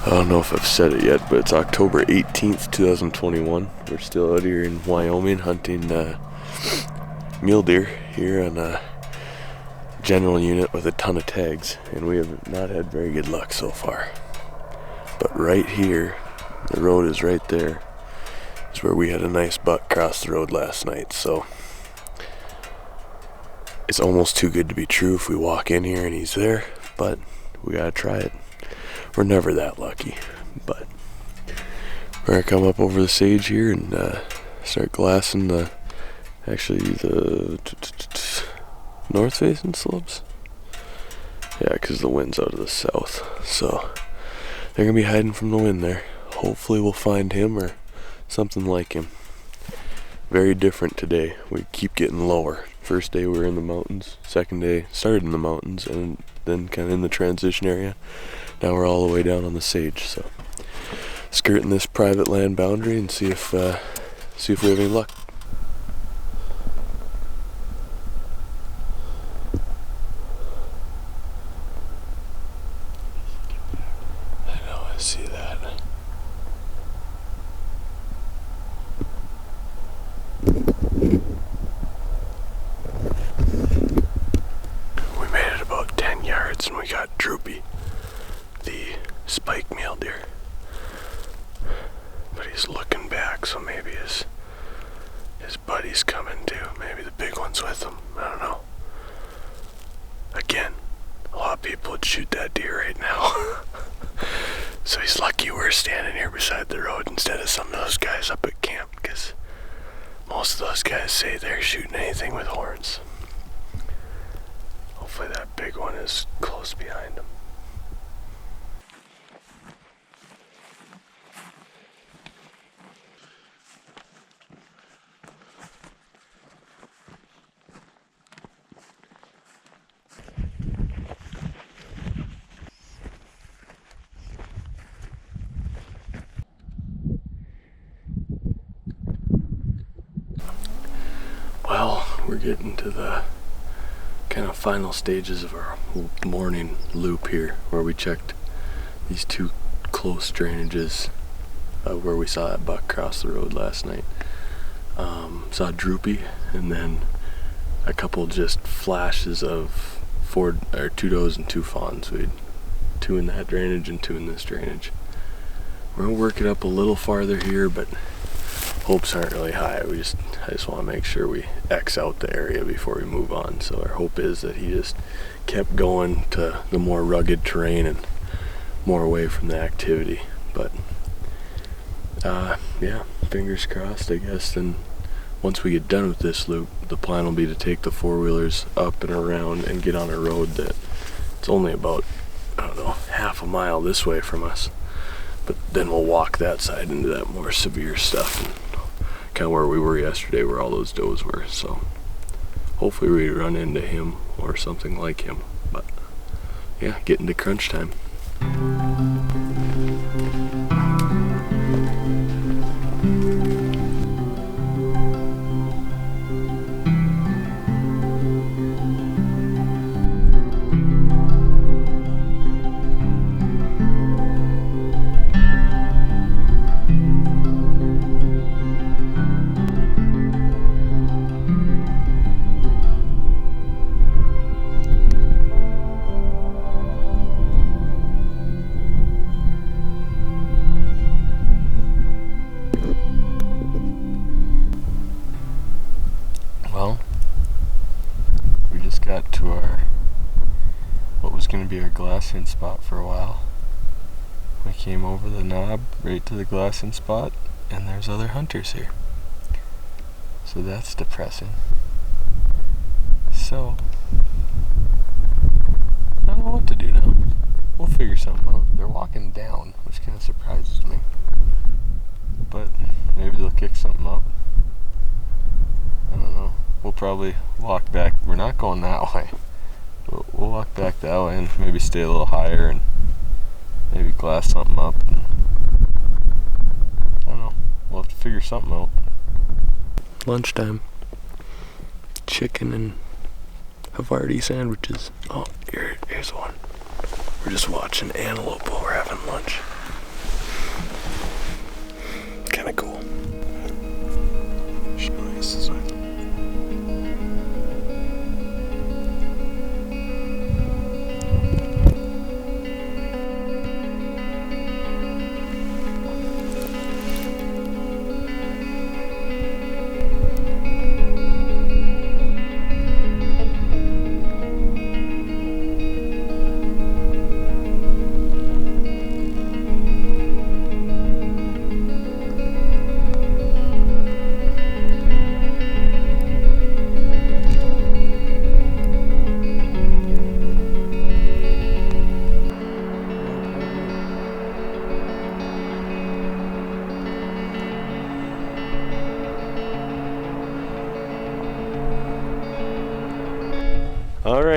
I don't know if I've said it yet, but it's October 18th, 2021. We're still out here in Wyoming hunting mule deer here on a general unit with a ton of tags, and we have not had very good luck so far. But right here, the road is right there, is where we had a nice buck cross the road last night, so it's almost too good to be true if we walk in here and he's there, but we gotta try it. We're never that lucky, but we're gonna come up over the sage here and start glassing the north facing slopes. Yeah, because the wind's out of the south, so they're gonna be hiding from the wind there. Hopefully we'll find him or something like him. Very different today. We keep getting lower. First day we were in the mountains, second day started in the mountains, and then kind of in the transition area. Now we're all the way down on the sage, so skirting this private land boundary and see if we have any luck. I know, I see that. We made it about 10 yards and we got Droopy, the spike mule deer, but he's looking back, so maybe his buddy's coming too. Maybe the big one's with him. I don't know. Again, a lot of people would shoot that deer right now. So he's lucky we're standing here beside the road instead of some of those guys up at camp, because most of those guys say they're shooting anything with horns. Hopefully that big one is close behind him. Well, we're getting to the kind of final stages of our morning loop here, where we checked these two close drainages where we saw that buck cross the road last night. Saw Droopy, and then a couple just flashes of two does and two fawns. We had two in that drainage and two in this drainage. We're gonna work it up a little farther here, but hopes aren't really high. I just want to make sure we X out the area before we move on. So our hope is that he just kept going to the more rugged terrain and more away from the activity. But yeah, fingers crossed, I guess. Then once we get done with this loop, the plan will be to take the four-wheelers up and around and get on a road that it's only about, I don't know, half a mile this way from us. But then we'll walk that side into that more severe stuff, and kind of where we were yesterday, where all those does were. So hopefully we run into him or something like him. But yeah, getting to crunch time. Well, we just got to what was going to be our glassing spot for a while. We came over the knob right to the glassing spot, and there's other hunters here. So that's depressing. So I don't know what to do now. We'll figure something out. They're walking down, which kind of surprises me. But maybe they'll kick something up. I don't know. We'll probably walk back. We're not going that way. We'll walk back that way and maybe stay a little higher and maybe glass something up. And I don't know. We'll have to figure something out. Lunchtime. Chicken and Havarti sandwiches. Oh, here's one. We're just watching antelope while we're having lunch.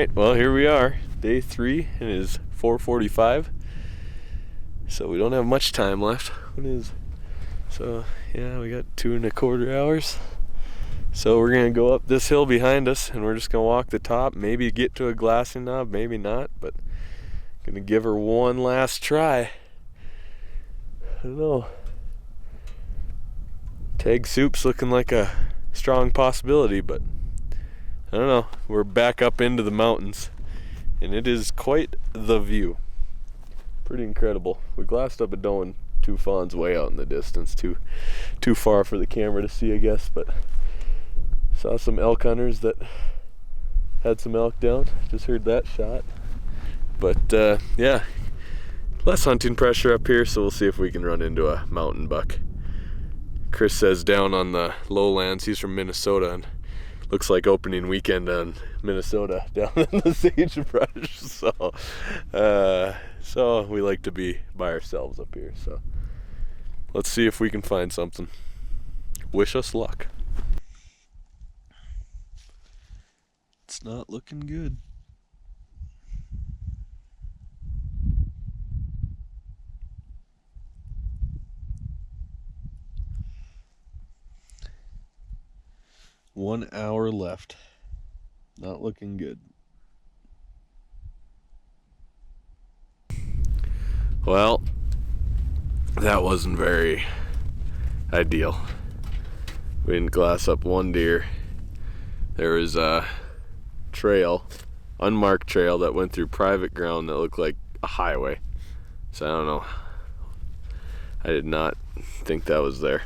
right, well, here we are, day 3, and it is 4:45. So we don't have much time left. What is? So yeah, we got 2.25 hours. So we're gonna go up this hill behind us, and we're just gonna walk the top. Maybe get to a glassing knob, maybe not. But gonna give her one last try. I don't know. Tag soup's looking like a strong possibility, but I don't know. We're back up into the mountains, and it is quite the view. Pretty incredible. We glassed up a doe and 2 fawns way out in the distance, too far for the camera to see, I guess. But saw some elk hunters that had some elk down. Just heard that shot. But yeah, less hunting pressure up here, so we'll see if we can run into a mountain buck. Chris says down on the lowlands, he's from Minnesota, and looks like opening weekend on Minnesota down in the sagebrush. So we like to be by ourselves up here. So let's see if we can find something. Wish us luck. It's not looking good. One hour left. Not looking good. Well, that wasn't very ideal. We didn't glass up one deer. There was a trail, unmarked trail that went through private ground that looked like a highway. So I don't know. I did not think that was there.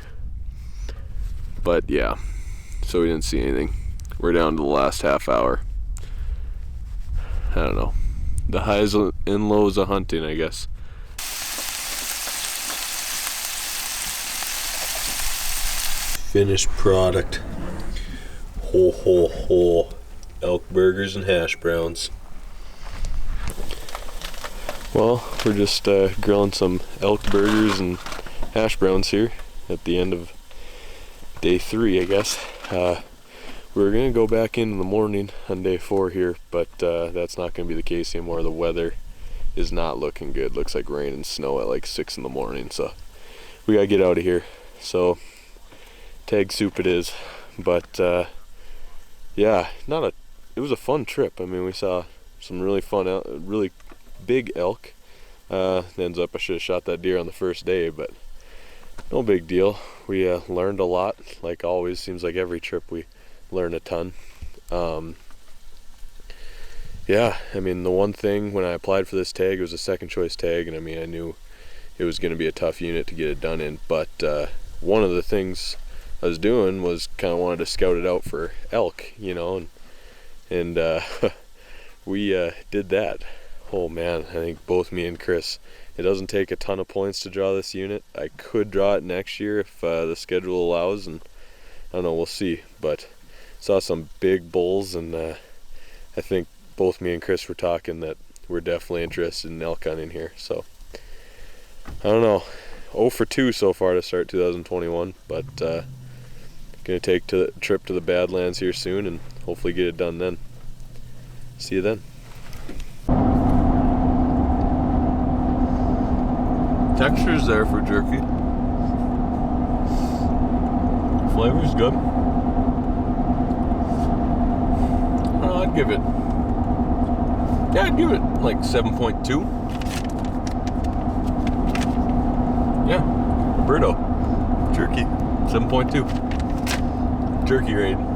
But yeah. So we didn't see anything. We're down to the last half hour. I don't know. The highs and lows of hunting, I guess. Finished product. Ho ho ho. Elk burgers and hash browns. Well, we're just grilling some elk burgers and hash browns here at the end of day 3, I guess. We're gonna go back in the morning on day 4 here, but that's not gonna be the case anymore. The weather is not looking good. Looks like rain and snow at like 6 in the morning, so we gotta get out of here. So tag soup it is. But yeah, it was a fun trip. I mean, we saw some really fun, really big elk. Ends up I should have shot that deer on the first day, but no big deal. We learned a lot, like always. Seems like every trip we learn a ton. Yeah, I mean, the one thing when I applied for this tag, it was a second choice tag, and I mean, I knew it was going to be a tough unit to get it done in, but one of the things I was doing was kind of wanted to scout it out for elk, you know, and we did that. Oh man, I think both me and Chris, it doesn't take a ton of points to draw this unit. I could draw it next year if the schedule allows, and I don't know, we'll see. But saw some big bulls, and I think both me and Chris were talking that we're definitely interested in elk hunting here. So I don't know, 0 for 2 so far to start 2021, but gonna take a trip to the Badlands here soon and hopefully get it done then. See you then. Texture's there for jerky. Flavor's good. I'd give it like 7.2. Yeah, Birdo. Jerky, 7.2. Jerky rating.